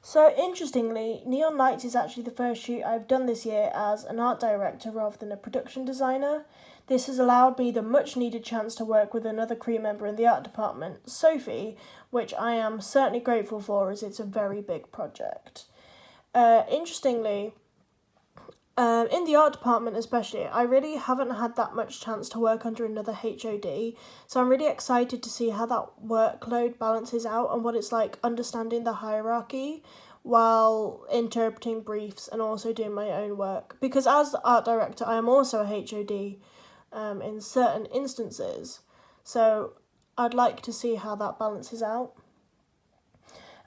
So interestingly, Neon Lights is actually the first shoot I've done this year as an art director rather than a production designer. This has allowed me the much needed chance to work with another crew member in the art department, Sophie, which I am certainly grateful for as it's a very big project. Interestingly, in the art department especially, I really haven't had that much chance to work under another HOD, so I'm really excited to see how that workload balances out and what it's like understanding the hierarchy while interpreting briefs and also doing my own work. Because as art director, I am also a HOD in certain instances, so I'd like to see how that balances out.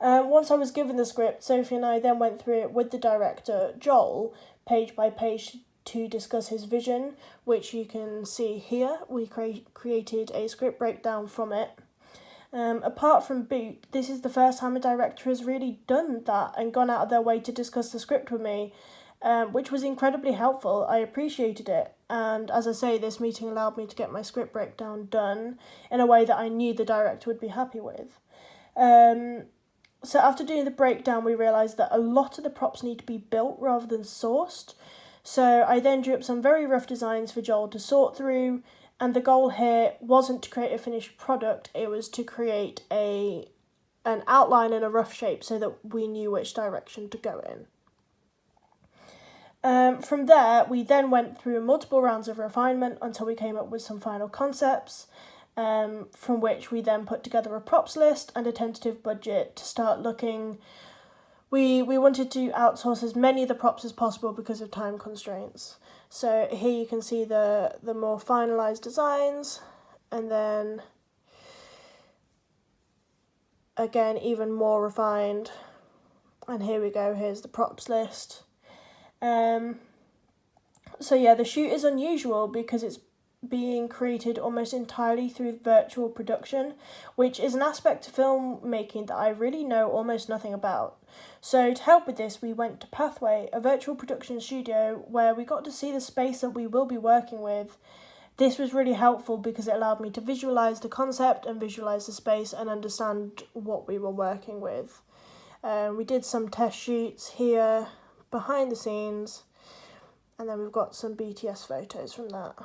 Once I was given the script, Sophie and I then went through it with the director, Joel, page by page to discuss his vision, which you can see here. We created a script breakdown from it. Apart from Boot, this is the first time a director has really done that and gone out of their way to discuss the script with me, which was incredibly helpful. I appreciated it. And as I say, this meeting allowed me to get my script breakdown done in a way that I knew the director would be happy with. So after doing the breakdown, we realised that a lot of the props need to be built rather than sourced. So I then drew up some very rough designs for Joel to sort through, and the goal here wasn't to create a finished product, it was to create an outline and a rough shape so that we knew which direction to go in. From there, we then went through multiple rounds of refinement until we came up with some final concepts. From which we then put together a props list and a tentative budget to start looking. We wanted to outsource as many of the props as possible because of time constraints. So here you can see the more finalised designs, and then again even more refined. And here we go, here's the props list. So yeah, the shoot is unusual because it's being created almost entirely through virtual production, which is an aspect of filmmaking that I really know almost nothing about. So to help with this, we went to Pathway, a virtual production studio where we got to see the space that we will be working with. This was really helpful because it allowed me to visualise the concept and visualise the space and understand what we were working with. We did some test shoots here, behind the scenes, and then we've got some BTS photos from that.